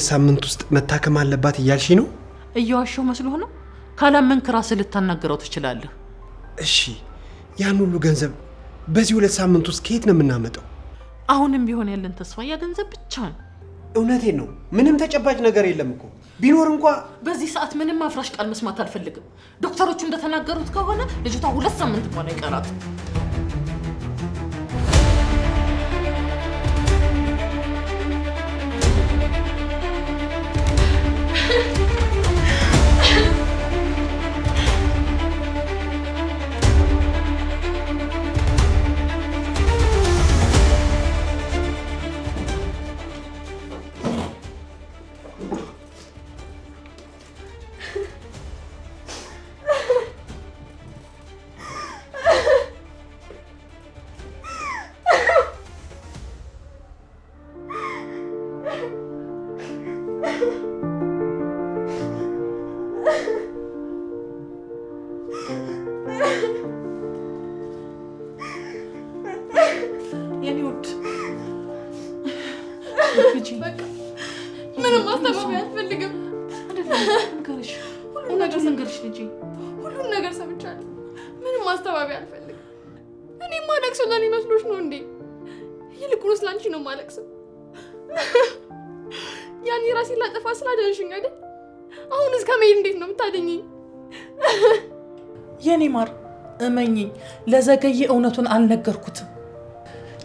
በ2 ሳምንት ውስጥ መታከም አለባት እያልሽ ነው? እየዋሸው መስሎህ ነው? ካላመንክ ራስህ ልታናገረው ትችላለህ። እሺ ያን ሁሉ ገንዘብ በዚህ 2 ሳምንት ውስጥ ከየት ነው የምናመጣው? አሁንም ቢሆን ያለን ተስፋ ያ ገንዘብ ብቻ ነው። እውነቴን ነው። ምንም ተጨባጭ ነገር የለም እኮ። ቢኖር እንኳን በዚህ ሰዓት ምንም አፍራሽ ቃል መስማት አልፈልግም። ዶክተሮቹ እንደተናገሩት ከሆነ ልጅቷ 2 ሳምንት እንኳን አይቀራት። ምንም ማስተባበያ አልፈልግም። ሁሉን ነገር ሰምቻለሁ። ምንም ማስተባበያ አልፈልግም። እኔ ማለቅሰው ለኔ መስሎሽ ነው እንዴ? ይልቁንስ ላንቺ ነው ማለቅሰው። ያኔ ራሴን ላጠፋ ስላደረሽኝ አይደል? አሁን እስከ መሄድ እንዴት ነው የምታደኝኝ? የኔ ማር እመኚኝ፣ ለዘገየ እውነቱን አልነገርኩትም።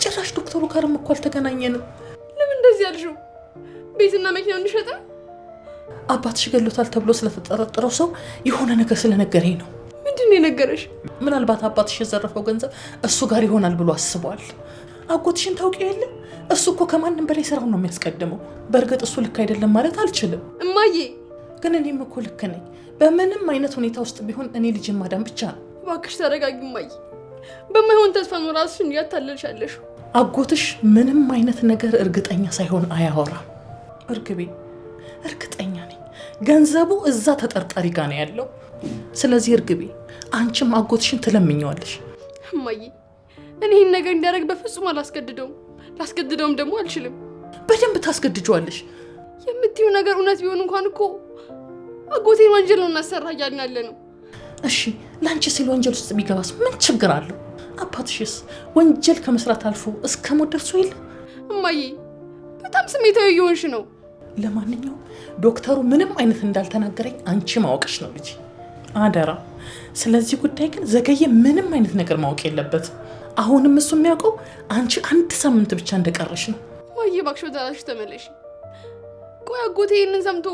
ጭራሽ ዶክተሩ ጋርም እኮ አልተገናኘንም። ለምን እንደዚህ ያልሽው? ቤትና መኪናው እንዲሸጥ አባትሽ ገሎታል ተብሎ ስለተጠረጠረው ሰው የሆነ ነገር ስለነገረኝ ነው። ምንድን ነው የነገረሽ? ምናልባት አባትሽ የዘረፈው ገንዘብ እሱ ጋር ይሆናል ብሎ አስቧል። አጎትሽን ታውቂው የለ? እሱ እኮ ከማንም በላይ ስራውን ነው የሚያስቀድመው። በእርግጥ እሱ ልክ አይደለም ማለት አልችልም እማዬ፣ ግን እኔም እኮ ልክ ነኝ። በምንም አይነት ሁኔታ ውስጥ ቢሆን እኔ ልጅን ማዳን ብቻ ነው። እባክሽ ተረጋጊ እማዬ። በማይሆን ተስፋ ነው ራስሽን እያታለልሻለሽ። አጎትሽ ምንም አይነት ነገር እርግጠኛ ሳይሆን አያወራም። እርግቤ እርግጠኛ ነኝ ገንዘቡ እዛ ተጠርጣሪ ጋር ነው ያለው። ስለዚህ እርግቤ አንቺም አጎትሽን ትለምኘዋለሽ። እማዬ እኔ ይህን ነገር እንዲያደርግ በፍጹም አላስገድደውም። ላስገድደውም ደግሞ አልችልም። በደንብ ታስገድጇለሽ። የምትይው ነገር እውነት ቢሆን እንኳን እኮ አጎቴን ወንጀል ነው እናሰራ እያልን ያለ ነው። እሺ ለአንቺ ሲል ወንጀል ውስጥ ቢገባስ ምን ችግር አለው? አባትሽስ ወንጀል ከመስራት አልፎ እስከ ሞት ደርሶ የለ? እማዬ በጣም ስሜታዊ እየሆንሽ ነው። ለማንኛውም ዶክተሩ ምንም አይነት እንዳልተናገረኝ አንቺ ማወቅሽ ነው ልጅ፣ አደራ። ስለዚህ ጉዳይ ግን ዘገየ ምንም አይነት ነገር ማወቅ የለበትም። አሁንም እሱ የሚያውቀው አንቺ 1 ሳምንት ብቻ እንደቀረሽ ነው። እማዬ እባክሽ ወደ ራስሽ ተመለሽ። ቆይ አጎቴ ይህንን ሰምቶ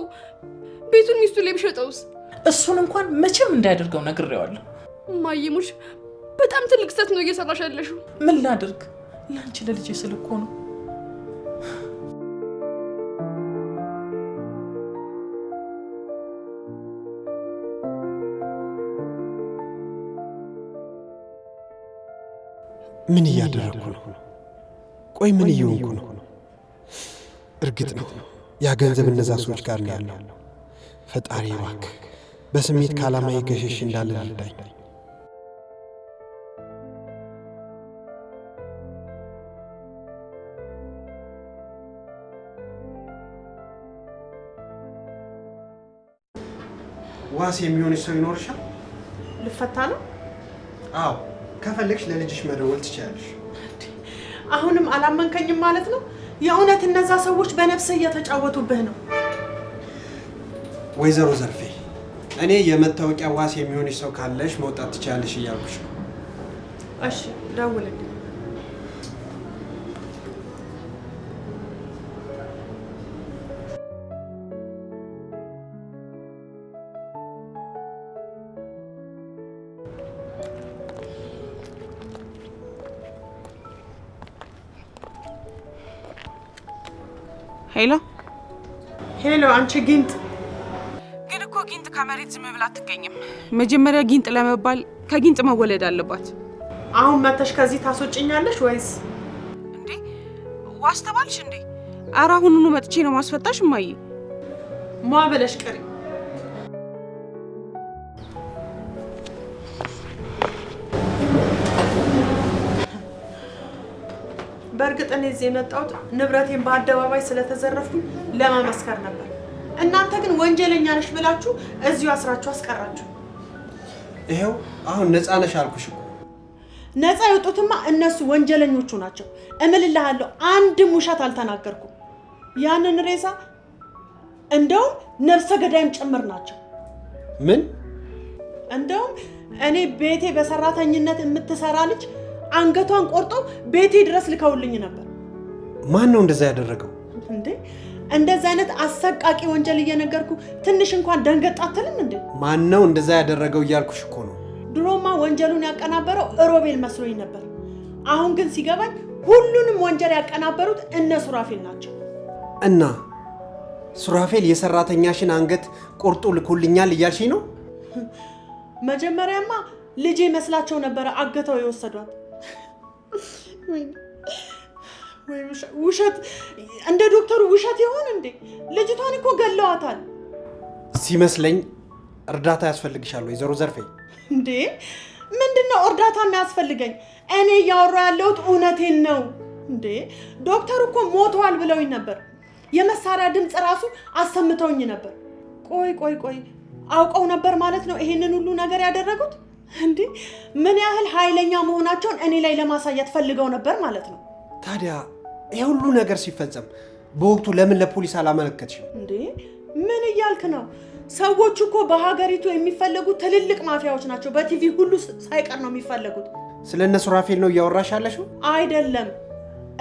ቤቱን ሚስቱ ላይ ቢሸጠውስ? እሱን እንኳን መቼም እንዳያደርገው ነግሬዋለሁ። እማዬ ሙሽ በጣም ትልቅ ስህተት ነው እየሰራሽ ያለሽው። ምን ላድርግ? ለአንቺ ለልጄ ስል እኮ ነው። ምን እያደረኩ ነው? ቆይ ምን እየሆንኩ ነው? እርግጥ ነው ያ ገንዘብ እነዛ ሰዎች ጋር ነው ያለው። ፈጣሪ እባክህ በስሜት ካላማዬ ገሸሽ እንዳለ ልርዳኝ። ዋስ የሚሆንሽ ሰው ይኖርሻል? ልፈታ ነው? አዎ ከፈለግሽ ለልጅሽ መደወል ትችላለሽ። አሁንም አላመንከኝም ማለት ነው? የእውነት እነዛ ሰዎች በነፍስህ እየተጫወቱብህ ነው? ወይዘሮ ዘርፌ እኔ የመታወቂያ ዋስ የሚሆንሽ ሰው ካለሽ መውጣት ትችላለሽ እያልኩሽ ነው። እሺ ደውልልኝ። ሄሎ ሄሎ፣ አንቺ ጊንጥ። ግን እኮ ጊንጥ ከመሬት ዝም ብላ አትገኝም። መጀመሪያ ጊንጥ ለመባል ከጊንጥ መወለድ አለባት። አሁን መተሽ ከዚህ ታስወጭኛለሽ ወይስ? እንዴ ዋስ ተባልሽ እንዴ? ኧረ አሁኑኑ መጥቼ ነው ማስፈታሽ። እማዬ ሟ ብለሽ ቅሪ። በእርግጥ እኔ እዚህ የመጣሁት ንብረቴን በአደባባይ ስለተዘረፍኩኝ ለመመስከር ነበር። እናንተ ግን ወንጀለኛ ነሽ ብላችሁ እዚሁ አስራችሁ አስቀራችሁ። ይሄው አሁን ነፃ ነሽ አልኩሽ እኮ። ነፃ የወጡትማ እነሱ ወንጀለኞቹ ናቸው። እምልልሃለሁ አንድም ውሸት አልተናገርኩም። ያንን ሬሳ እንደውም ነፍሰ ገዳይም ጭምር ናቸው። ምን? እንደውም እኔ ቤቴ በሰራተኝነት የምትሰራ ልጅ አንገቷን ቆርጠው ቤቴ ድረስ ልከውልኝ ነበር። ማን ነው እንደዛ ያደረገው? እንዴ እንደዛ አይነት አሰቃቂ ወንጀል እየነገርኩ ትንሽ እንኳን ደንገጥ አትልም እንዴ? ማን ነው እንደዛ ያደረገው እያልኩሽ እኮ ነው። ድሮማ ወንጀሉን ያቀናበረው ሮቤል መስሎኝ ነበር። አሁን ግን ሲገባኝ ሁሉንም ወንጀል ያቀናበሩት እነ ሱራፌል ናቸው። እና ሱራፌል የሰራተኛሽን አንገት ቆርጦ ልኮልኛል እያልሽኝ ነው? መጀመሪያማ ልጄ መስላቸው ነበረ አገተው የወሰዷት። ወይ ውሸት! እንደ ዶክተሩ ውሸት ይሆን እንዴ? ልጅቷን እኮ ገለዋታል። ሲመስለኝ እርዳታ ያስፈልግሻል ወይዘሮ ዘርፌ። እንዴ ምንድነው እርዳታ የሚያስፈልገኝ? እኔ እያወራሁ ያለሁት እውነቴን ነው። እንዴ ዶክተሩ እኮ ሞተዋል ብለውኝ ነበር። የመሳሪያ ድምፅ ራሱ አሰምተውኝ ነበር። ቆይ አውቀው ነበር ማለት ነው ይሄንን ሁሉ ነገር ያደረጉት? እንዴ ምን ያህል ኃይለኛ መሆናቸውን እኔ ላይ ለማሳየት ፈልገው ነበር ማለት ነው። ታዲያ ይሄ ሁሉ ነገር ሲፈጸም በወቅቱ ለምን ለፖሊስ አላመለከትሽም? እንዴ ምን እያልክ ነው? ሰዎቹ እኮ በሀገሪቱ የሚፈለጉ ትልልቅ ማፊያዎች ናቸው። በቲቪ ሁሉ ሳይቀር ነው የሚፈለጉት። ስለነ ሱራፌል ነው እያወራሽ ያለሽው? አይደለም፣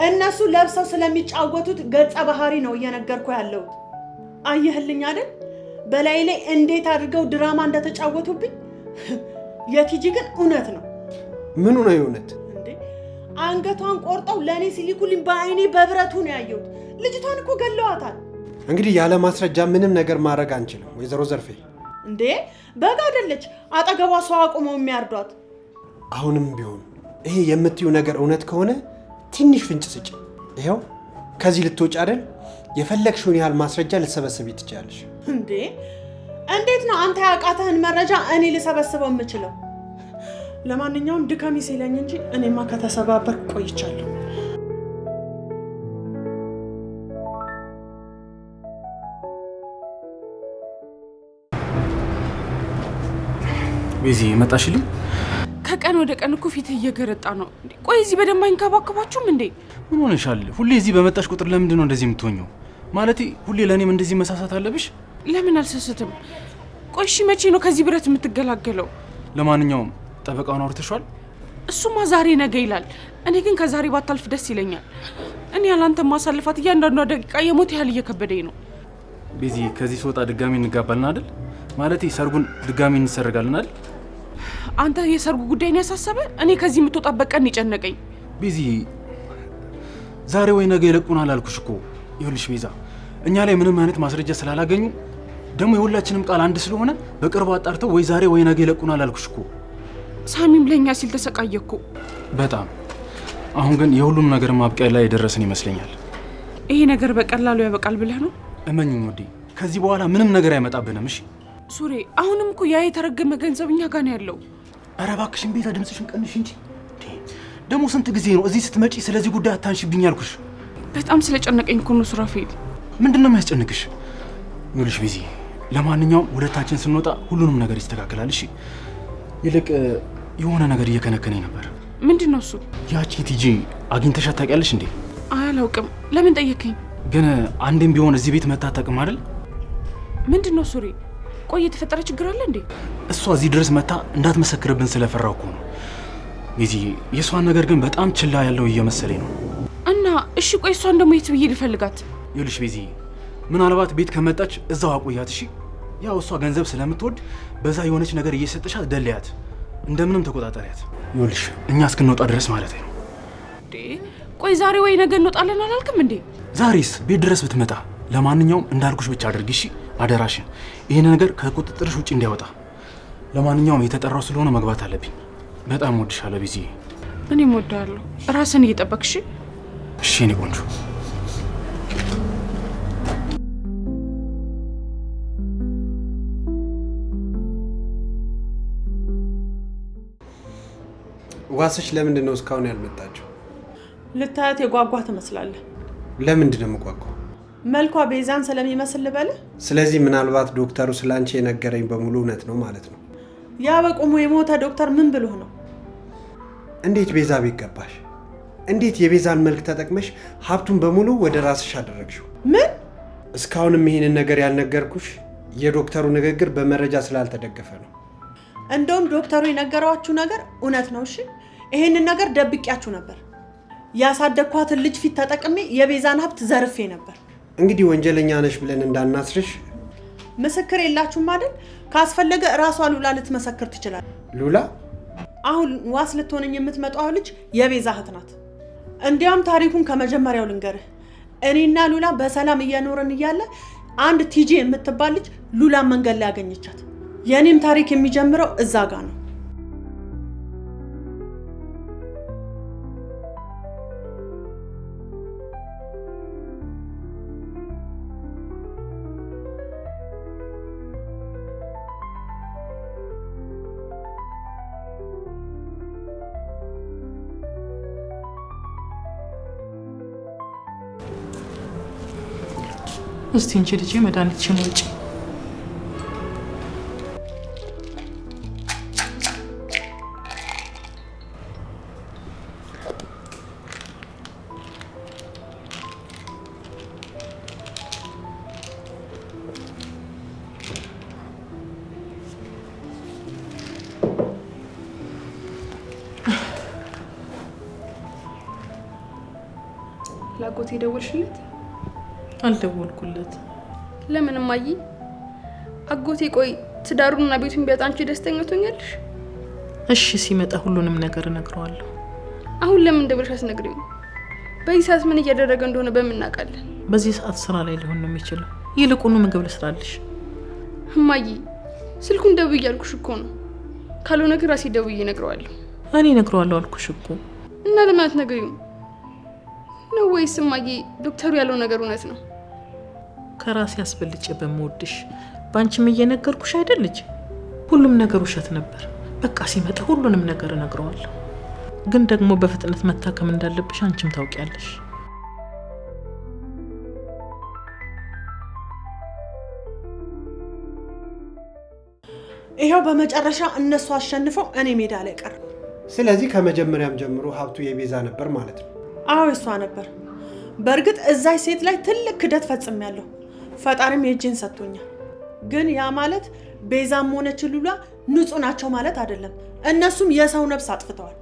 እነሱ ለብሰው ስለሚጫወቱት ገጸ ባህሪ ነው እየነገርኩ ያለሁት። አየህልኝ አይደል በላይ ላይ እንዴት አድርገው ድራማ እንደተጫወቱብኝ። የቲጂ ግን እውነት ነው። ምኑ ነው የእውነት? እንዴ አንገቷን ቆርጠው ለእኔ ሲሊኩልኝ በአይኔ በብረቱ ነው ያየሁት። ልጅቷን እኮ ገለዋታል። እንግዲህ ያለ ማስረጃ ምንም ነገር ማድረግ አንችልም ወይዘሮ ዘርፌ። እንዴ በግ አይደለች አጠገቧ ሰው አቁመው የሚያርዷት። አሁንም ቢሆን ይሄ የምትዩ ነገር እውነት ከሆነ ትንሽ ፍንጭ ስጭ። ይኸው ከዚህ ልትወጪ አይደል? የፈለግሽውን ያህል ማስረጃ ልትሰበስቢ ትችያለሽ። እንዴ እንዴት ነው አንተ ያቃተህን መረጃ እኔ ልሰበስበው የምችለው? ለማንኛውም ድካሚ ሲለኝ እንጂ እኔማ ከተሰባበርኩ ቆይቻለሁ። ቤዚ መጣሽልኝ? ከቀን ወደ ቀን እኮ ፊት እየገረጣ ነው። ቆይ እዚህ በደንብ አይንከባከባችሁም እንዴ? ምን ሆነሻል? ሁሌ እዚህ በመጣሽ ቁጥር ለምንድን ነው እንደዚህ የምትሆኚው? ማለቴ ሁሌ ለእኔም እንደዚህ መሳሳት አለብሽ? ለምን አልሰስትም? ቆይ እሺ መቼ ነው ከዚህ ብረት የምትገላገለው? ለማንኛውም ጠበቃውን አውርተሽዋል? እሱማ ዛሬ ነገ ይላል። እኔ ግን ከዛሬ ባታልፍ ደስ ይለኛል። እኔ ያላንተ ማሳልፋት እያንዳንዷ ደቂቃ የሞት ያህል እየከበደኝ ነው። ቤዚ ከዚህ ስወጣ ድጋሚ እንጋባለን አይደል? ማለቴ ሰርጉን ድጋሚ እንሰርጋለን አይደል? አንተ የሰርጉ ጉዳይ ነው ያሳሰበ? እኔ ከዚህ የምትወጣበት ቀን ይጨነቀኝ። ቤዚ ዛሬ ወይ ነገ ይለቁናል አልኩሽ እኮ። ይኸውልሽ ቤዛ እኛ ላይ ምንም አይነት ማስረጃ ስላላገኙ ደግሞ የሁላችንም ቃል አንድ ስለሆነ በቅርቡ አጣርተው ወይ ዛሬ ወይ ነገ ይለቁናል አልኩሽ እኮ። ሳሚም ለኛ ሲል ተሰቃየ እኮ በጣም። አሁን ግን የሁሉም ነገር ማብቂያ ላይ የደረስን ይመስለኛል። ይሄ ነገር በቀላሉ ያበቃል ብለህ ነው? እመኝኝ ወዴ፣ ከዚህ በኋላ ምንም ነገር አይመጣብንም። እሺ ሱሬ፣ አሁንም እኮ ያ የተረገመ ገንዘብ እኛ ጋር ነው ያለው። ኧረ እባክሽን ቤዛ ድምፅሽን ቀንሽ እንጂ። ደግሞ ስንት ጊዜ ነው እዚህ ስትመጪ ስለዚህ ጉዳይ አታንሽብኝ ያልኩሽ? በጣም ስለጨነቀኝ እኮ ነው ሱራፌል። ምንድን ነው የሚያስጨንቅሽ? ይኸውልሽ ቤዚ፣ ለማንኛውም ሁለታችን ስንወጣ ሁሉንም ነገር ይስተካከላል። እሺ ይልቅ የሆነ ነገር እየከነከነኝ ነበር። ምንድን ነው እሱ? ያቺ ቲጂ አግኝተሻት ታውቂያለሽ እንዴ? አላውቅም። ለምን ጠየከኝ? ግን አንዴም ቢሆን እዚህ ቤት መታ አታውቅም አይደል? ምንድን ነው ሱሬ? ቆይ የተፈጠረ ችግር አለ እንዴ? እሷ እዚህ ድረስ መታ እንዳትመሰክርብን ስለፈራው እኮ ነው። ቤዚ የእሷን ነገር ግን በጣም ችላ ያለው እየመሰለኝ ነው። እና እሺ ቆይ እሷን ደግሞ የት ብዬ ልፈልጋት? ይኸውልሽ ቤዚ ምናልባት ቤት ከመጣች እዛው አቆያት። እሺ ያው እሷ ገንዘብ ስለምትወድ በዛ የሆነች ነገር እየሰጠሻት ደለያት፣ እንደምንም ተቆጣጠሪያት። ይኸውልሽ እኛ እስክንወጣ ድረስ ማለት ነው። ቆይ ዛሬ ወይ ነገ እንወጣለን አላልክም እንዴ? ዛሬስ ቤት ድረስ ብትመጣ። ለማንኛውም እንዳልኩሽ ብቻ አድርጊ እሺ፣ አደራሽን። ይሄን ነገር ከቁጥጥርሽ ውጭ እንዲያወጣ። ለማንኛውም የተጠራው ስለሆነ መግባት አለብኝ። በጣም ወድሻለሁ ቤዚ። እኔም ወድሃለሁ። ራስን እየጠበቅሽ እሺ የኔ ቆንጆ። ዋስሽ ለምንድን ነው እስካሁን ያልመጣችው? ልታያት የጓጓ ትመስላለህ። ለምንድን ነው የምጓጓው? መልኳ ቤዛን ስለሚመስል ልበልህ? ስለዚህ ምናልባት ዶክተሩ ስላንቺ የነገረኝ በሙሉ እውነት ነው ማለት ነው። ያ በቁሙ የሞተ ዶክተር ምን ብሎህ ነው? እንዴት ቤዛ ቤት ገባሽ? እንዴት የቤዛን መልክ ተጠቅመሽ ሀብቱን በሙሉ ወደ ራስሽ አደረግሽው? ምን? እስካሁንም ይሄንን ነገር ያልነገርኩሽ የዶክተሩ ንግግር በመረጃ ስላልተደገፈ ነው። እንደውም ዶክተሩ የነገሯችሁ ነገር እውነት ነው። እሺ፣ ይሄንን ነገር ደብቂያችሁ ነበር። ያሳደግኳትን ልጅ ፊት ተጠቅሜ የቤዛን ሀብት ዘርፌ ነበር። እንግዲህ ወንጀለኛ ነሽ ብለን እንዳናስርሽ። ምስክር የላችሁም አይደል? ካስፈለገ እራሷ ሉላ ልትመሰክር ትችላል። ሉላ? አሁን ዋስ ልትሆነኝ የምትመጣው ልጅ የቤዛ እህት ናት። እንዲያውም ታሪኩን ከመጀመሪያው ልንገርህ። እኔና ሉላ በሰላም እየኖርን እያለ አንድ ቲጂ የምትባል ልጅ ሉላን መንገድ ላይ ያገኘቻት። የኔም ታሪክ የሚጀምረው እዛ ጋር ነው። እስቲ እንጂ ልጄ መድኃኒትሽን ውጪ። ላጎቴ ደወልሽለት? አልደወልኩለት። ለምን እማዬ? አጎቴ ቆይ ትዳሩንና ቤቱን ቢያጣ አንቺ ደስተኛ ትሆኛለሽ? እሺ ሲመጣ ሁሉንም ነገር እነግረዋለሁ። አሁን ለምን ደውልሽ አትነግሪው? በዚህ ሰዓት ምን እያደረገ እንደሆነ በምን እናውቃለን? በዚህ ሰዓት ስራ ላይ ሊሆን ነው የሚችለው። ይልቁኑ ምግብ ልስራልሽ። እማዬ ስልኩን ደውዬ እያልኩሽ እኮ ነው። ካልሆነ ግን ራሴ ደውዬ እነግረዋለሁ። እኔ እነግረዋለሁ አልኩሽ እኮ። እና ለምን አትነግሪው ነው? ወይስ እማዬ ዶክተሩ ያለው ነገር እውነት ነው? ከራሴ አስበልጬ በመወድሽ ባንቺም እየነገርኩሽ አይደል ልጅ? ሁሉም ነገር ውሸት ነበር። በቃ ሲመጣ ሁሉንም ነገር እነግረዋለሁ። ግን ደግሞ በፍጥነት መታከም እንዳለብሽ አንቺም ታውቂያለሽ። ይሄው በመጨረሻ እነሱ አሸንፈው እኔ ሜዳ ላይ ቀር። ስለዚህ ከመጀመሪያም ጀምሮ ሀብቱ የቤዛ ነበር ማለት ነው? አዎ እሷ ነበር። በእርግጥ እዛች ሴት ላይ ትልቅ ክደት ፈጽሜያለሁ። ፈጣሪም የእጄን ሰጥቶኛል። ግን ያ ማለት ቤዛም ሆነች ሉላ ንጹህ ናቸው ማለት አይደለም። እነሱም የሰው ነፍስ አጥፍተዋል።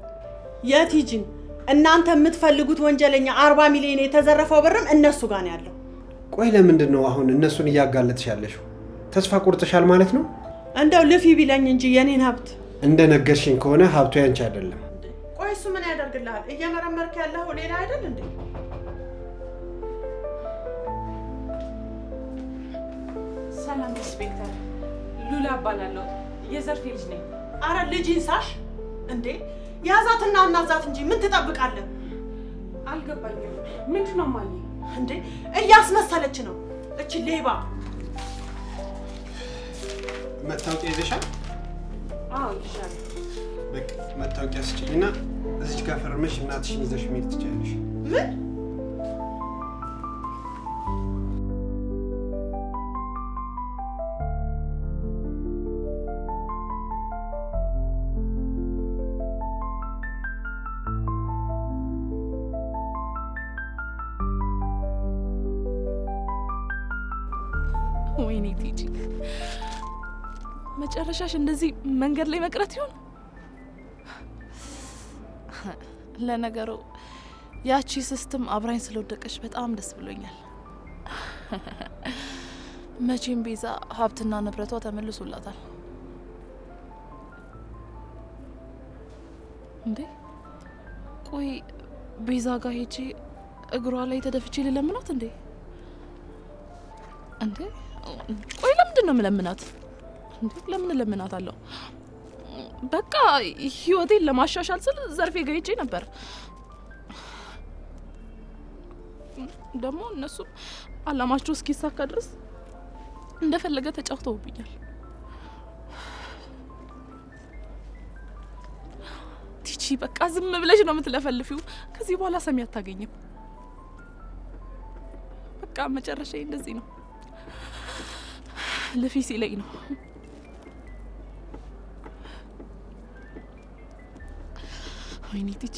የቲጂን እናንተ የምትፈልጉት ወንጀለኛ 40 ሚሊዮን የተዘረፈው ብርም እነሱ ጋር ነው ያለው። ቆይ ለምንድን ነው አሁን እነሱን እያጋለጥሽ ያለሽው? ተስፋ ቆርጠሻል ማለት ነው? እንደው ልፊ ቢለኝ እንጂ የኔን ሀብት እንደነገርሽኝ ከሆነ ሀብቱ ያንቺ አይደለም። ቆይ እሱ ምን ያደርግልሃል? እየመረመርክ ያለው ሌላ አይደል እንዴ? ሰላም ኢንስፔክተር፣ ሉላ እባላለሁ። የዘርፌ ልጅ ነኝ። አረ ልጅ ይንሳሽ እንዴ! ያዛትና እናዛት እንጂ ምን ትጠብቃለህ? አልገባኝም። ምንድን ነው እማዬ? እንዴ እያስመሰለች ነው እቺ ሌባ። መታወቂያ ይዘሻል? አዎ ይሻላል። በቃ መታወቂያ ስጪኝና እዚች ጋር ፈርመሽ እናትሽን ይዘሽ መሄድ ትችያለሽ። ምን? ወይኔ ቲጂ፣ መጨረሻሽ እንደዚህ መንገድ ላይ መቅረት ይሆን? ለነገሩ ያቺ ሲስተም አብራኝ ስለወደቀች በጣም ደስ ብሎኛል። መቼም ቤዛ ሀብትና ንብረቷ ተመልሶላታል። እንዴ ቆይ ቤዛ ጋር ሄጄ እግሯ ላይ ተደፍቼ ልለምናት እንዴ? እንዴ ቆይ ለምንድን ነው የምለምናት? እንዴ ለምን ለምናት አለው? በቃ ህይወቴን ለማሻሻል ስል ዘርፌ ጋር ሄጄ ነበር። ደግሞ እነሱም አላማቸው እስኪሳካ ድረስ እንደፈለገ ተጫውተውብኛል። ቲጂ በቃ ዝም ብለሽ ነው የምትለፈልፊው። ከዚህ በኋላ ሰሚ አታገኝም። በቃ መጨረሻዬ እንደዚህ ነው። ልፊ ሲለኝ ነው። ወይኔ ቲጂ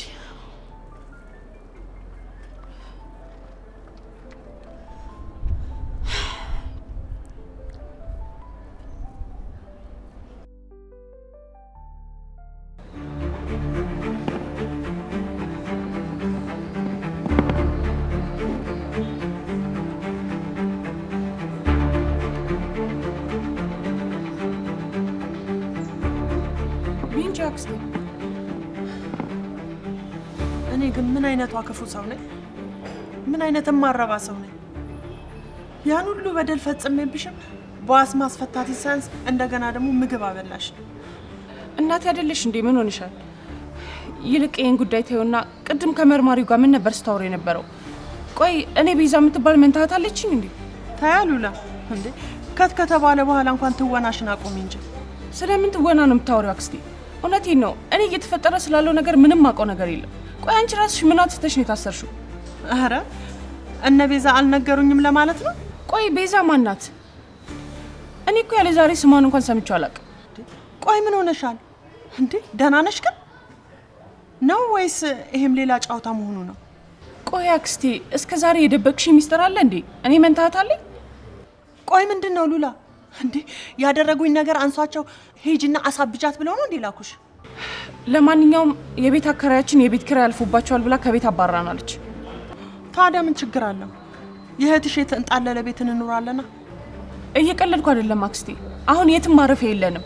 እኔ ግን ምን አይነቷ ክፉ ሰው ነኝ? ምን አይነት ማረባ ሰው ነኝ? ያን ሁሉ በደል ፈጽሜብሽም በዋስ ማስፈታት ይሳንስ እንደገና ደግሞ ምግብ አበላሽ። እናት አይደለሽ እንዴ? ምን ሆነሻል? ይልቅ ይሄን ጉዳይ ተይውና ቅድም ከመርማሪው ጋር ምን ነበር ስታወሪ የነበረው? ቆይ እኔ ቤዛ የምትባል መንታት አለችኝ እንዴ? ታያሉላ እንዴ ከተባለ በኋላ እንኳን ትወናሽን አቁሚ እንጂ። ስለምን ትወና ነው የምታወሪው አክስቴ? እውነቴን ነው። እኔ እየተፈጠረ ስላለው ነገር ምንም አውቀው ነገር የለም። ቆይ አንቺ ራስሽ ምን አትስተሽ ነው የታሰርሽው? አረ እነ ቤዛ አልነገሩኝም ለማለት ነው? ቆይ ቤዛ ማን ናት? እኔ እኮ ያለ ዛሬ ስሟን እንኳን ሰምቼው አላውቅም። ቆይ ምን ሆነሻል እንዴ? ደህና ነሽ ግን ነው ወይስ ይሄም ሌላ ጫውታ መሆኑ ነው? ቆይ አክስቴ እስከ ዛሬ የደበቅሽ ሚስጥር አለ እንዴ? እኔ መንታት አለኝ? ቆይ ምንድነው ሉላ? እንዴ ያደረጉኝ ነገር አንሷቸው ሄጅና አሳብጃት ብለው ነው እንዴ ላኩሽ? ለማንኛውም የቤት አከራያችን የቤት ኪራይ አልፎባቸዋል ብላ ከቤት አባራናለች። ታዲያ ምን ችግር አለው? የእህትሽ የተንጣለለ ቤት እንኖራለና። እየቀለድኩ አይደለም አክስቴ። አሁን የትም ማረፊያ የለንም።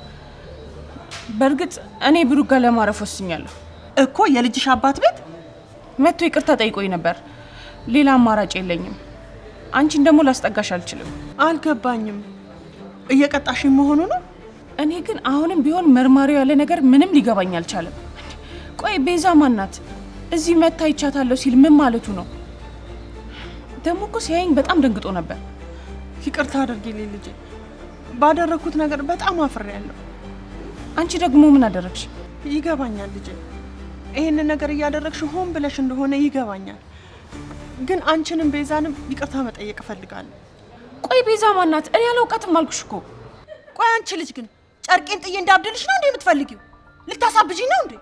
በእርግጥ እኔ ብሩክ ጋር ለማረፍ ወስኛለሁ እኮ። የልጅሽ አባት ቤት መጥቶ ይቅርታ ጠይቆኝ ነበር። ሌላ አማራጭ የለኝም። አንቺን ደግሞ ላስጠጋሽ አልችልም። አልገባኝም። እየቀጣሽኝ መሆኑ ነው? እኔ ግን አሁንም ቢሆን መርማሪው ያለ ነገር ምንም ሊገባኝ አልቻለም። ቆይ ቤዛ ማን ናት? እዚህ መታ ይቻታለሁ ሲል ምን ማለቱ ነው? ደግሞ እኮ ሲያየኝ በጣም ደንግጦ ነበር። ይቅርታ አድርጊልኝ ልጄ። ባደረኩት ነገር በጣም አፍሬያለሁ። አንቺ ደግሞ ምን አደረግሽ? ይገባኛል ልጄ። ይሄንን ነገር እያደረግሽ ሆን ብለሽ እንደሆነ ይገባኛል። ግን አንቺንም ቤዛንም ይቅርታ መጠየቅ እፈልጋለሁ። ቆይ ቤዛ ማን ናት? እኔ አላውቃትም አልኩሽ እኮ። ቆይ አንቺ ልጅ ግን ጨርቄን ጥዬ እንዳብድልሽ ነው እንዴ የምትፈልጊው? ልታሳብጂኝ ነው እንዴ?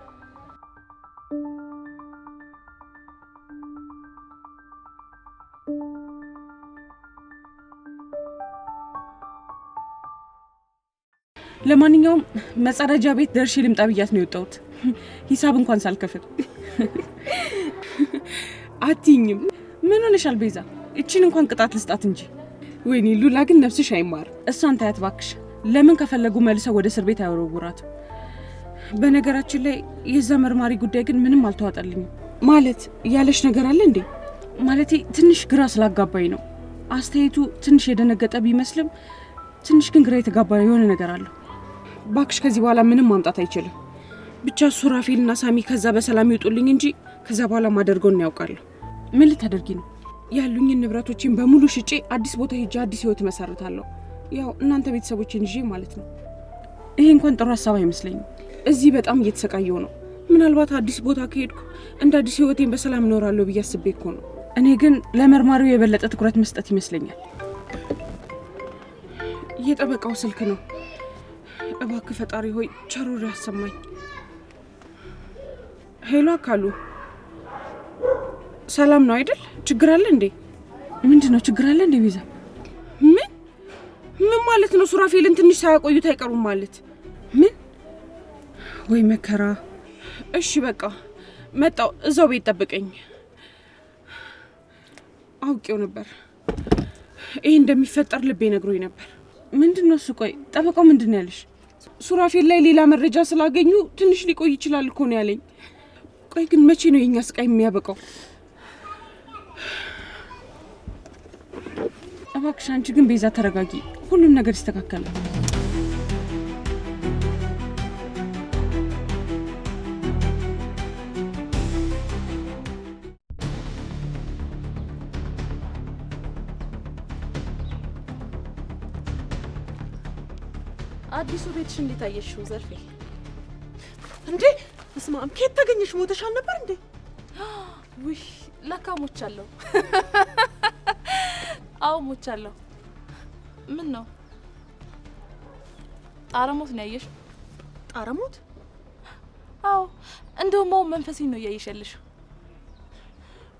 ለማንኛውም መጸዳጃ ቤት ደርሼ ልምጣ ብያት ነው የወጣሁት። ሂሳብ እንኳን ሳልከፍል። አትይኝም? ምን ሆነሻል ቤዛ? እቺን እንኳን ቅጣት ልስጣት እንጂ። ወይኔ ሉላ ግን ነፍስሽ አይማር። እሷን ታያት ባክሽ። ለምን ከፈለጉ መልሰው ወደ እስር ቤት አይወረውራት? በነገራችን ላይ የዛ መርማሪ ጉዳይ ግን ምንም አልተዋጠልኝም። ማለት ያለሽ ነገር አለ እንዴ? ማለቴ ትንሽ ግራ ስላጋባኝ ነው። አስተያየቱ ትንሽ የደነገጠ ቢመስልም ትንሽ ግን ግራ የተጋባ የሆነ ነገር አለው። ባክሽ ከዚህ በኋላ ምንም ማምጣት አይችልም። ብቻ ሱራፌልና ሳሚ ከዛ በሰላም ይውጡልኝ እንጂ ከዛ በኋላ ማደርገውን ያውቃለሁ። ምን ልታደርጊ ነው? ያሉኝን ንብረቶችን በሙሉ ሽጬ አዲስ ቦታ ሄጄ አዲስ ህይወት መሰረታለሁ። ያው እናንተ ቤተሰቦችን ይዤ ማለት ነው። ይሄ እንኳን ጥሩ ሀሳብ አይመስለኝም። እዚህ በጣም እየተሰቃየው ነው። ምናልባት አዲስ ቦታ ከሄድኩ እንደ አዲስ ህይወቴን በሰላም እኖራለሁ ብዬ አስቤ እኮ ነው። እኔ ግን ለመርማሪው የበለጠ ትኩረት መስጠት ይመስለኛል። የጠበቃው ስልክ ነው። እባክህ ፈጣሪ ሆይ ቸሩር ያሰማኝ። ሄሎ አካሉ፣ ሰላም ነው አይደል? ችግር አለ እንዴ? ምንድነው ችግር አለ እንዴ ቤዛ? ምን ማለት ነው? ሱራፌልን ትንሽ ሳያቆዩት አይቀሩም ማለት ምን? ወይ መከራ። እሺ በቃ መጣው፣ እዛው ቤት ጠብቀኝ። አውቄው ነበር ይሄ እንደሚፈጠር፣ ልቤ ነግሮኝ ነበር። ምንድነው እሱ? ቆይ ጠበቃው ምንድነው ያለሽ? ሱራፌል ላይ ሌላ መረጃ ስላገኙ ትንሽ ሊቆይ ይችላል እኮ ነው ያለኝ። ቆይ ግን መቼ ነው የኛ ስቃይ የሚያበቃው? እባክሽ አንቺ ግን ቤዛ ተረጋጊ፣ ሁሉም ነገር ይስተካከላል። አዲሱ ቤትሽ እንዴት አየሽው ዘርፌ? እንዴ በስመ አብ ከየት ተገኘሽ? ሞተሻል ነበር እንዴ? ውይ ለካ ሞቻለሁ። አዎ ሞቻለሁ። ምን ነው ጣረሞት ነው ያየሽ? ጣረሞት? አዎ እንደውም አሁን መንፈሴን ነው እያየሽልሽ።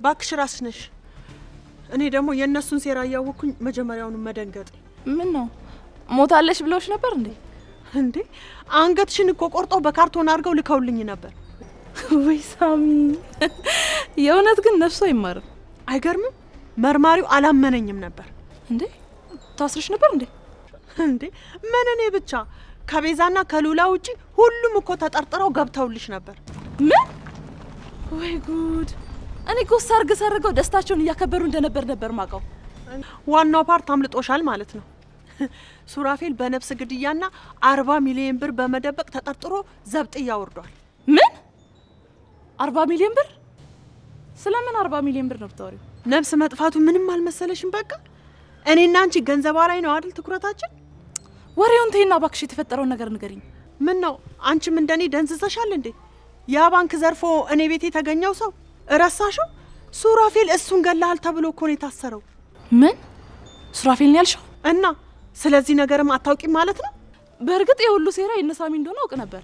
ባክሽ ራስሽ ነሽ። እኔ ደግሞ የእነሱን ሴራ እያወኩኝ መጀመሪያውኑ መደንገጥ። ምን ነው ሞታለሽ ብለውሽ ነበር እንዴ? እንዴ አንገትሽን እኮ ቆርጦ በካርቶን አድርገው ልከውልኝ ነበር። ወይ ሳሚ፣ የእውነት ግን ነፍሱ አይማርም። አይገርምም? መርማሪው አላመነኝም ነበር። እንዴ ታስረሽ ነበር እንዴ? እንዴ ምን እኔ ብቻ ከቤዛና ከሉላ ውጪ ሁሉም እኮ ተጠርጥረው ገብተውልሽ ነበር። ምን? ወይ ጉድ! እኔ እኮ ሰርገው ደስታቸውን እያከበሩ ነበር ማቀው። ዋናው ፓርት አምልጦሻል ማለት ነው። ሱራፌል በነፍስ ግድያና 40 ሚሊዮን ብር በመደበቅ ተጠርጥሮ ዘብጥያ ወርዷል። ምን? 40 ሚሊዮን ብር? ስለምን 40 ሚሊዮን ብር ነው ብታወሪው? ነፍስ መጥፋቱ ምንም አልመሰለሽም? በቃ እኔና አንቺ ገንዘቧ ላይ ነው አይደል ትኩረታችን? ወሬውን ተይና ባክሽ የተፈጠረውን ነገር ንገሪኝ። ምን ነው አንቺም እንደኔ ደንዝዘሻል እንዴ? ያ ባንክ ዘርፎ እኔ ቤት የተገኘው ሰው እረሳሽው? ሱራፌል እሱን ገላል ተብሎ እኮ ነው የታሰረው። ምን? ሱራፌል ነው ያልሽው? እና ስለዚህ ነገርም አታውቂም ማለት ነው? በእርግጥ የሁሉ ሴራ የነሳሚ እንደሆነ አውቅ ነበር።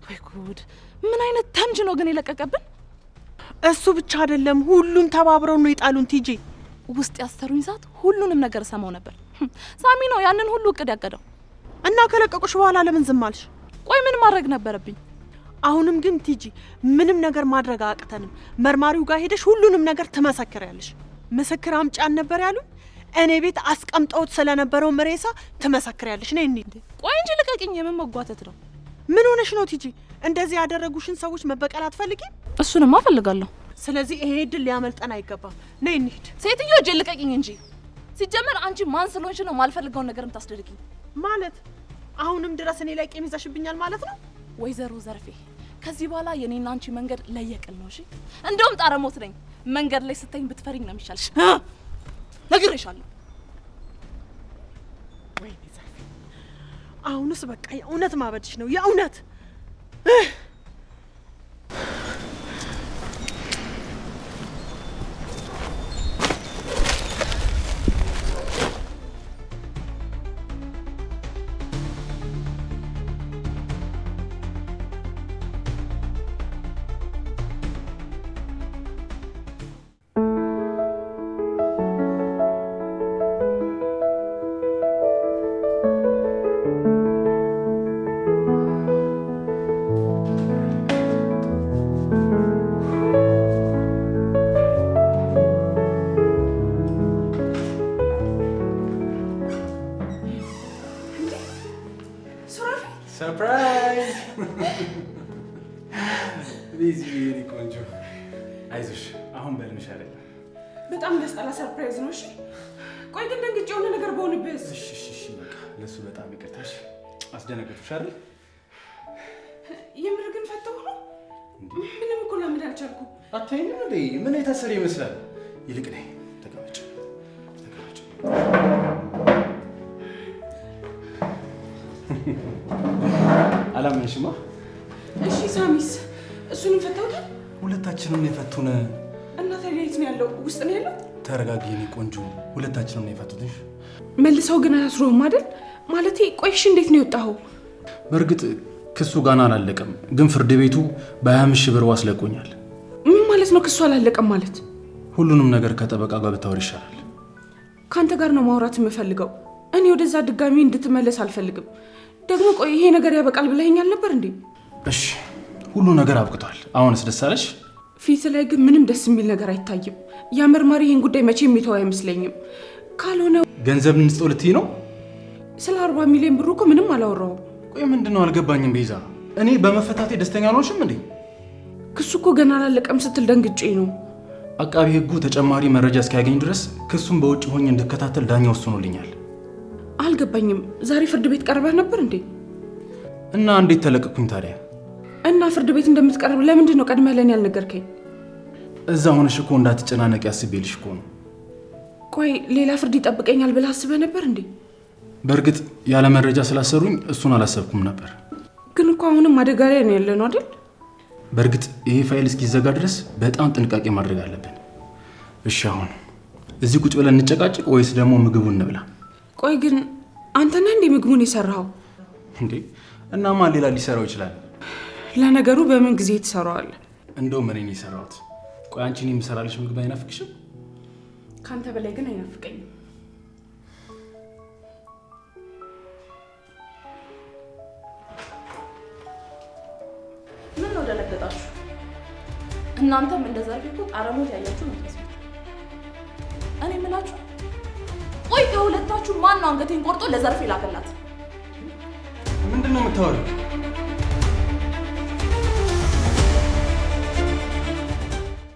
ወይ ጉድ! ምን አይነት ተምጅ ነው ግን የለቀቀብን? እሱ ብቻ አይደለም፣ ሁሉም ተባብረው ነው የጣሉን። ቲጂ ውስጥ ያስተሩኝ ሰዓት ሁሉንም ነገር ሰማው ነበር። ሳሚ ነው ያንን ሁሉ እቅድ ያቀደው። እና ከለቀቁሽ በኋላ ለምን ዝም አልሽ? ቆይ ምን ማድረግ ነበረብኝ? አሁንም ግን ቲጂ ምንም ነገር ማድረግ አያቅተንም። መርማሪው ጋር ሄደሽ ሁሉንም ነገር ትመሰክሪያለሽ። ምስክር አምጪ ነበር ያሉኝ። እኔ ቤት አስቀምጠውት ስለነበረው መሬሳ ትመሰክሪያለሽ። ነይ እንዴ! ቆይ እንጂ ልቀቂኝ። የምን መጓተት ነው? ምን ሆነሽ ነው ቲጂ? እንደዚህ ያደረጉሽን ሰዎች መበቀል አትፈልጊም? እሱንማ እፈልጋለሁ። ስለዚህ ይሄ ድል ሊያመልጠን አይገባም። ነይ እንሂድ። ሴትዮ እጄ ልቀቂኝ እንጂ። ሲጀመር አንቺ ማን ስለሆንሽ ነው ማልፈልገውን ነገር የምታስደርጊኝ? ማለት አሁንም ድረስ እኔ ላይ ቂም ይዘሽብኛል ማለት ነው? ወይዘሮ ዘርፌ ከዚህ በኋላ የኔና አንቺ መንገድ ለየቅል ነው። እሺ እንደውም ጣረሞት ነኝ። መንገድ ላይ ስተኝ ብትፈሪኝ ነው የሚሻልሽ። ነግሬሻለሁ። ወይኔ ዘርፌ፣ አሁንስ በቃ የእውነት ማበድሽ ነው የእውነት። ሰርፕራይዝ! ቢዚ ቆንጆ፣ አይዞሽ አሁን በልንሽ አይደል? በጣም ደስታላ ሰርፕራይዝ ነው። እሺ ቆይ ግን ደንግጬ የሆነ ነገር በሆንብስ? እሺ በቃ ለሱ በጣም ይቅርታሽ። አስደነገጥኩሽ አይደል? የምር ግን ፈተው ነው እንዴ? ምንም እኮ ለምን አልቻልኩም። አታይኝም እንዴ? ምን የታሰረ ይመስላል? ይልቅ ነይ ተቀመጭ። አላመንሽማ? እሺ ሳሚስ እሱንም ፈተውታል? ሁለታችንም ነው የፈቱን። እና ታዲያ የት ነው ያለው? ውስጥ ነው ያለው? ተረጋጊ የኔ ቆንጆ፣ ሁለታችንም ነው የፈቱትሽ። መልሰው ግን አያስሩም አይደል? ማለቴ ቆይሽ እንዴት ነው የወጣኸው? በእርግጥ ክሱ ጋና አላለቀም፣ ግን ፍርድ ቤቱ በ25 ሺህ ብር ዋስ ለቆኛል። ምን ማለት ነው ክሱ አላለቀም ማለት? ሁሉንም ነገር ከጠበቃ ጋር ብታወሪ ይሻላል። ካንተ ጋር ነው ማውራት የምፈልገው። እኔ ወደዛ ድጋሚ እንድትመለስ አልፈልግም። ደግሞ ቆይ ይሄ ነገር ያበቃል ብለኸኛል ነበር እንዴ? እሺ ሁሉ ነገር አብቅቷል። አሁንስ ደስ አለሽ? ፊት ላይ ግን ምንም ደስ የሚል ነገር አይታይም። ያ መርማሪ ይሄን ጉዳይ መቼ የሚተው አይመስለኝም። ካልሆነ ገንዘብ እንስጠው ልትይ ነው? ስለ 40 ሚሊዮን ብሩ እኮ ምንም አላወራውም። ቆይ ምንድነው አልገባኝም። ቤዛ እኔ በመፈታቴ ደስተኛ አልሆንሽም እንዴ? ክሱ እኮ ገና አላለቀም ስትል ደንግጬ ነው። አቃቢ ሕጉ ተጨማሪ መረጃ እስኪያገኝ ድረስ ክሱን በውጭ ሆኜ እንድከታተል ዳኛ ወስኖልኛል። አልገባኝም። ዛሬ ፍርድ ቤት ቀርበህ ነበር እንዴ? እና እንዴት ተለቀቅኩኝ ታዲያ? እና ፍርድ ቤት እንደምትቀርብ ለምንድን ነው ቀድመህ ለኔ ያልነገርከኝ? እዛ ሆነሽ እኮ እንዳትጨናነቂ አስቤልሽ እኮ ነው። ቆይ ሌላ ፍርድ ይጠብቀኛል ብለህ አስበህ ነበር እንዴ? በእርግጥ ያለ መረጃ ስላሰሩኝ እሱን አላሰብኩም ነበር። ግን እኮ አሁንም አደጋ ላይ ነው ያለነው አይደል? በእርግጥ ይሄ ፋይል እስኪዘጋ ድረስ በጣም ጥንቃቄ ማድረግ አለብን። እሺ አሁን እዚህ ቁጭ ብለን እንጨቃጭቅ ወይስ ደግሞ ምግቡን እንብላ? ቆይ ግን አንተ ነህ እንዴ ምግቡን የሰራኸው? እንዴ እና ማን ሌላ ሊሰራው ይችላል? ለነገሩ በምን ጊዜ ትሰራዋለህ? እንደውም እኔ ነኝ የሰራሁት። ቆይ አንቺን የምሰራልሽ ምግብ አይናፍቅሽም? ካንተ በላይ ግን አይናፍቀኝም። ምን ነው ደነገጣችሁ? እናንተም እንደዛ ቢሆን አረሞት ያያችሁ ነው ተስፋ። እኔ የምላችሁ ቆይ ከሁለታችሁ ማን ነው አንገቴን ቆርጦ ለዘርፌ ላከላት? ምንድነው የምታወሪው?